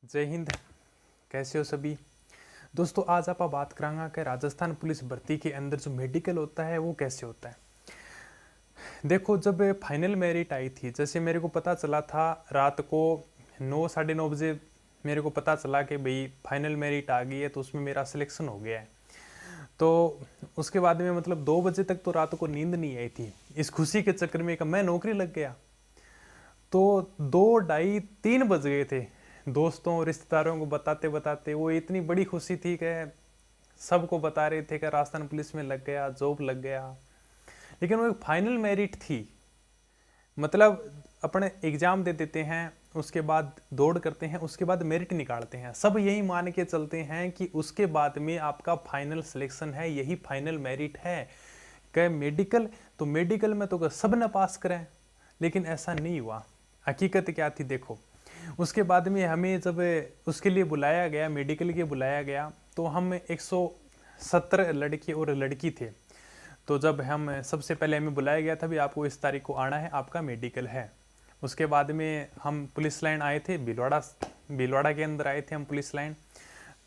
जय हिंद। कैसे हो सभी दोस्तों। आज आप बात करांगा कि राजस्थान पुलिस भर्ती के अंदर जो मेडिकल होता है वो कैसे होता है। देखो, जब फाइनल मेरिट आई थी, जैसे मेरे को पता चला था रात को 9 साढ़े 9 बजे मेरे को पता चला कि भाई फाइनल मेरिट आ गई है, तो उसमें मेरा सिलेक्शन हो गया है। तो उसके बाद में मतलब 2 बजे तक तो रात को नींद नहीं आई थी। इस खुशी के चक्कर में मैं नौकरी लग गया। तो 2 ढाई 3 बज गए थे दोस्तों रिश्तेदारों को बताते बताते। वो इतनी बड़ी खुशी थी कि सबको बता रहे थे कि राजस्थान पुलिस में लग गया, जॉब लग गया। लेकिन वो एक फाइनल मेरिट थी। मतलब अपने एग्जाम दे देते हैं, उसके बाद दौड़ करते हैं, उसके बाद मेरिट निकालते हैं। सब यही मान के चलते हैं कि उसके बाद में आपका फाइनल सिलेक्शन है, यही फाइनल मेरिट है। कि मेडिकल, तो मेडिकल में तो सब न पास करें, लेकिन ऐसा नहीं हुआ। हकीकत क्या थी देखो। उसके बाद में हमें जब उसके लिए बुलाया गया, मेडिकल के बुलाया गया, तो हम 117 लड़के और लड़की थे। तो जब हम सबसे पहले हमें बुलाया गया था, भी आपको इस तारीख को आना है, आपका मेडिकल है। उसके बाद में हम पुलिस लाइन आए थे, भीलवाड़ा के अंदर आए थे हम पुलिस लाइन।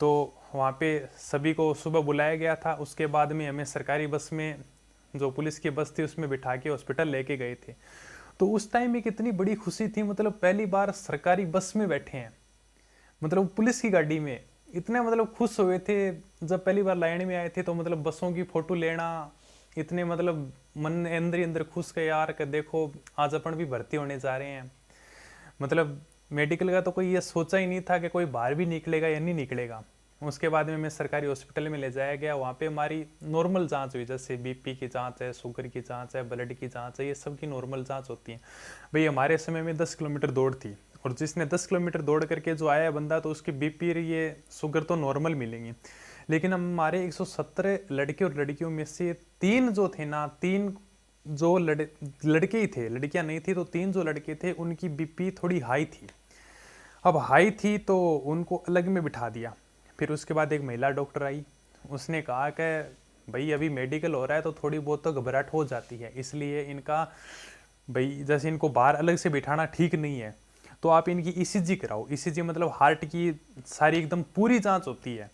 तो वहाँ पे सभी को सुबह बुलाया गया था। उसके बाद में हमें सरकारी बस में, जो पुलिस की बस थी, उसमें बिठा के हॉस्पिटल लेके गए थे। तो उस टाइम एक इतनी बड़ी खुशी थी, मतलब पहली बार सरकारी बस में बैठे हैं, मतलब पुलिस की गाड़ी में। इतने मतलब खुश हुए थे जब पहली बार लाइन में आए थे। तो मतलब बसों की फोटो लेना, इतने मतलब मन अंदर ही अंदर खुश के यार कि देखो आज अपन भी भर्ती होने जा रहे हैं। मतलब मेडिकल का तो कोई ये सोचा ही नहीं था कि कोई बाहर भी निकलेगा या नहीं निकलेगा। उसके बाद में मैं सरकारी हॉस्पिटल में ले जाया गया। वहाँ पे हमारी नॉर्मल जांच हुई, जैसे बीपी की जांच है, शुगर की जांच है, ब्लड की जांच है, ये सब की नॉर्मल जांच होती है। भाई हमारे समय में 10 किलोमीटर दौड़ थी, और जिसने 10 किलोमीटर दौड़ करके जो आया बंदा, तो उसकी बीपी ये शुगर तो नॉर्मल मिलेंगी। लेकिन हमारे 117 लड़के और लड़कियों में से 3 जो थे ना, 3 जो लड़के ही थे, लड़कियां नहीं थी। तो 3 जो लड़के थे उनकी बीपी थोड़ी हाई थी। अब हाई थी तो उनको अलग में बिठा दिया। फिर उसके बाद एक महिला डॉक्टर आई। उसने कहा कि भाई अभी मेडिकल हो रहा है, तो थोड़ी बहुत तो घबराहट हो जाती है, इसलिए इनका भाई जैसे इनको बाहर अलग से बिठाना ठीक नहीं है। तो आप इनकी ईसीजी कराओ। ईसीजी मतलब हार्ट की सारी एकदम पूरी जांच होती है।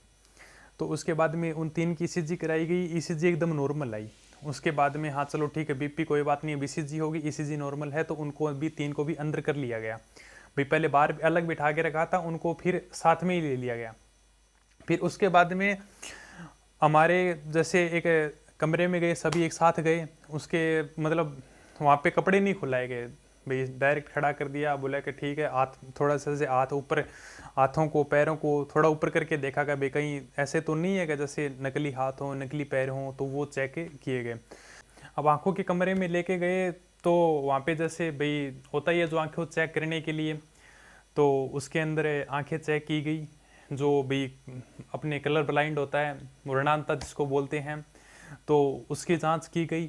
तो उसके बाद में उन 3 की ईसीजी कराई गई। ईसीजी एकदम नॉर्मल आई। उसके बाद में हाँ चलो ठीक है, बीपी कोई बात नहीं है, बीसीजी होगी, ईसीजी नॉर्मल है, तो उनको भी 3 को भी अंदर कर लिया गया। भाई पहले बाहर अलग बिठा के रखा था, उनको फिर साथ में ही ले लिया गया। फिर उसके बाद में हमारे जैसे एक कमरे में गए, सभी एक साथ गए। उसके मतलब वहाँ पे कपड़े नहीं खुलाए गए, भाई डायरेक्ट खड़ा कर दिया। बोला कि ठीक है, हाथ थोड़ा सा से हाथ ऊपर, हाथों को पैरों को थोड़ा ऊपर करके देखा कि भाई कहीं ऐसे तो नहीं है कि जैसे नकली हाथ हो, नकली पैर हों, तो वो चेक किए गए। अब आंखों के कमरे में लेके गए, तो वहाँ पे जैसे भाई होता ही है जो आंखों चेक करने के लिए, तो उसके अंदर आंखें चेक की गई। जो भी अपने कलर ब्लाइंड होता है, वर्णांता जिसको बोलते हैं, तो उसकी जांच की गई।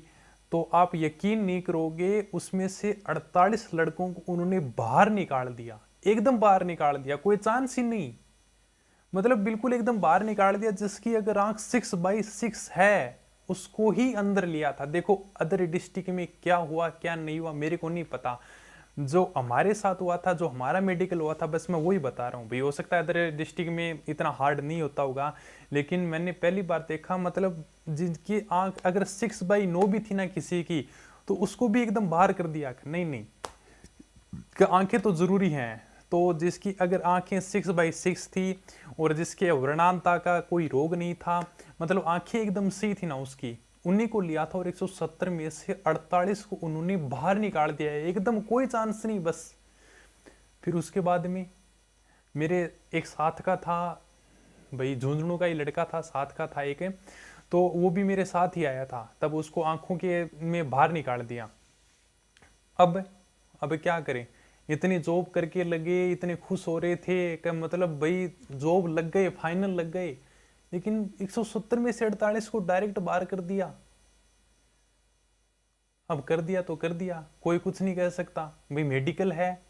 तो आप यकीन नहीं करोगे, उसमें से 48 लड़कों को उन्होंने बाहर निकाल दिया, एकदम बाहर निकाल दिया, कोई चांस ही नहीं। मतलब बिल्कुल एकदम बाहर निकाल दिया। जिसकी अगर आंख 6/6 है, उसको ही अंदर लिया था। देखो अदर डिस्ट्रिक्ट में क्या हुआ क्या नहीं हुआ मेरे को नहीं पता। जो हमारे साथ हुआ था, जो हमारा मेडिकल हुआ था, बस मैं वही बता रहा हूँ भाई। हो सकता है अदर डिस्ट्रिक्ट में इतना हार्ड नहीं होता होगा, लेकिन मैंने पहली बार देखा, मतलब जिनकी आंख अगर 6/9 भी थी ना किसी की, तो उसको भी एकदम बाहर कर दिया। नहीं नहीं, आंखें तो जरूरी हैं। तो जिसकी अगर आंखें 6/6 थी, और जिसके वर्णांता का कोई रोग नहीं था, मतलब आंखें एकदम सही थी ना उसकी, उन्हीं को लिया था। और 170 में से 48 को उन्होंने बाहर निकाल दिया है, एकदम कोई चांस नहीं बस। फिर उसके बाद में मेरे एक साथ का था, भाई झुंझुनू का ही लड़का था, साथ का था एक, तो वो भी मेरे साथ ही आया था। तब उसको आंखों के में बाहर निकाल दिया। अब अब क्या करें, इतनी जॉब करके लगे, इतने खुश हो रहे थे कि मतलब भाई जॉब लग गए, फाइनल लग गए। लेकिन 170 में से 48 को डायरेक्ट बाहर कर दिया। अब कर दिया तो कर दिया, कोई कुछ नहीं कह सकता भाई, मेडिकल है,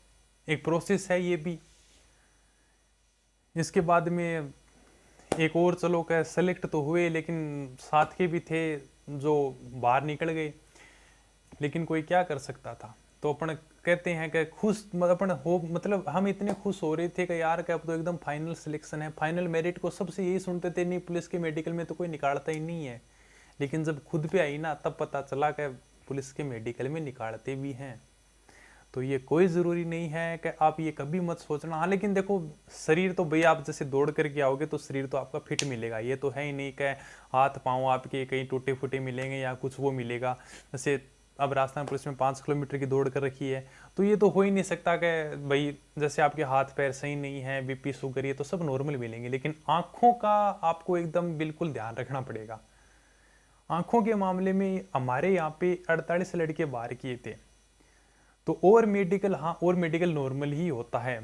एक प्रोसेस है ये भी। इसके बाद में एक और चलो कह सेलेक्ट तो हुए, लेकिन साथ के भी थे जो बाहर निकल गए। लेकिन कोई क्या कर सकता था। तो अपन कहते हैं कि खुश अपन हो, मतलब हम इतने खुश हो रहे थे कि यार कि अब तो एकदम फाइनल सिलेक्शन है, फाइनल मेरिट को सबसे यही सुनते थे, नहीं पुलिस के मेडिकल में तो कोई निकालता ही नहीं है। लेकिन जब खुद पे आई ना तब पता चला कि पुलिस के मेडिकल में निकालते भी हैं। तो ये कोई ज़रूरी नहीं है कि आप ये कभी मत सोचना। हाँ लेकिन देखो, शरीर तो भाई आप जैसे दौड़ करके आओगे तो शरीर तो आपका फिट मिलेगा, ये तो है ही नहीं कि हाथ पाँव आपके कहीं टूटे फूटे मिलेंगे या कुछ वो मिलेगा। जैसे अब राजस्थान पुलिस में 5 किलोमीटर की दौड़ कर रखी है, तो ये तो हो ही नहीं सकता कि भाई जैसे आपके हाथ पैर सही नहीं है, बीपी शुगर, ये तो सब नॉर्मल मिलेंगे। लेकिन आँखों का आपको एकदम बिल्कुल ध्यान रखना पड़ेगा। आँखों के मामले में हमारे यहाँ पे 48 लड़के बाहर किए थे। तो और मेडिकल, हाँ और मेडिकल नॉर्मल ही होता है,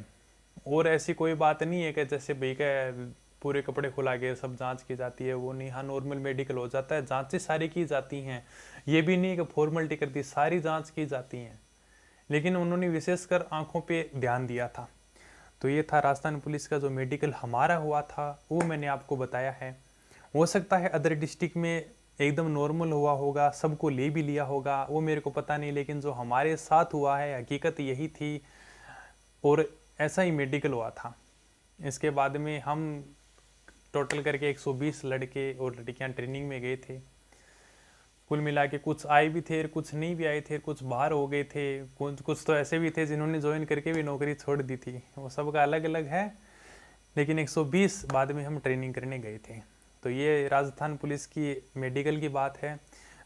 और ऐसी कोई बात नहीं है कि जैसे भाई का पूरे कपड़े खुला के सब जांच की जाती है, वो नहीं। हाँ नॉर्मल मेडिकल हो जाता है, जांचें सारी की जाती हैं, ये भी नहीं कि फॉर्मेलिटी कर दी, सारी जांच की जाती हैं। लेकिन उन्होंने विशेषकर आंखों पे ध्यान दिया था। तो ये था राजस्थान पुलिस का जो मेडिकल हमारा हुआ था, वो मैंने आपको बताया है। हो सकता है अदर डिस्ट्रिक्ट में एकदम नॉर्मल हुआ होगा, सबको ले भी लिया होगा, वो मेरे को पता नहीं, लेकिन जो हमारे साथ हुआ है हकीकत यही थी, और ऐसा ही मेडिकल हुआ था। इसके बाद में हम टोटल करके 120 लड़के और लड़कियां ट्रेनिंग में गए थे। कुल मिला के कुछ आए भी थे, कुछ नहीं भी आए थे, कुछ बाहर हो गए थे, कुछ तो ऐसे भी थे जिन्होंने ज्वाइन करके भी नौकरी छोड़ दी थी, वो सबका अलग अलग है। लेकिन 120 बाद में हम ट्रेनिंग करने गए थे। तो ये राजस्थान पुलिस की मेडिकल की बात है।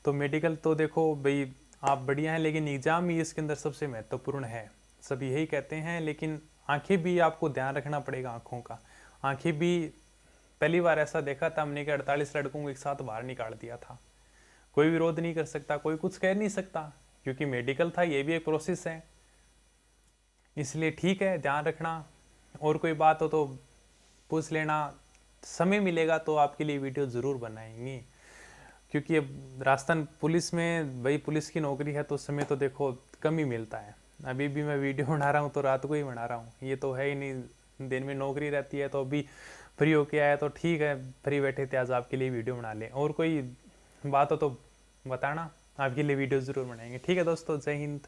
तो मेडिकल तो देखो भाई आप बढ़िया हैं, लेकिन एग्ज़ाम ही इसके अंदर सबसे महत्वपूर्ण है, सब यही कहते हैं। लेकिन आंखें भी आपको ध्यान रखना पड़ेगा, आंखों का। आंखें भी पहली बार ऐसा देखा था हमने कि 48 लड़कों को एक साथ बाहर निकाल दिया था। कोई विरोध नहीं कर सकता, कोई कुछ कह नहीं सकता, क्योंकि मेडिकल था, ये भी एक प्रोसेस है। इसलिए ठीक है, ध्यान रखना। और कोई बात हो तो पूछ लेना, समय मिलेगा तो आपके लिए वीडियो ज़रूर बनाएंगे। क्योंकि अब राजस्थान पुलिस में भाई पुलिस की नौकरी है तो समय तो देखो कम ही मिलता है। अभी भी मैं वीडियो बना रहा हूँ तो रात को ही बना रहा हूँ, ये तो है ही नहीं, दिन में नौकरी रहती है। तो अभी फ्री होके आया तो ठीक है, फ्री बैठे थे आज आपके लिए वीडियो बना लें। और कोई बात हो तो बताना, आपके लिए वीडियो ज़रूर बनाएंगे। ठीक है दोस्तों, जय हिंद।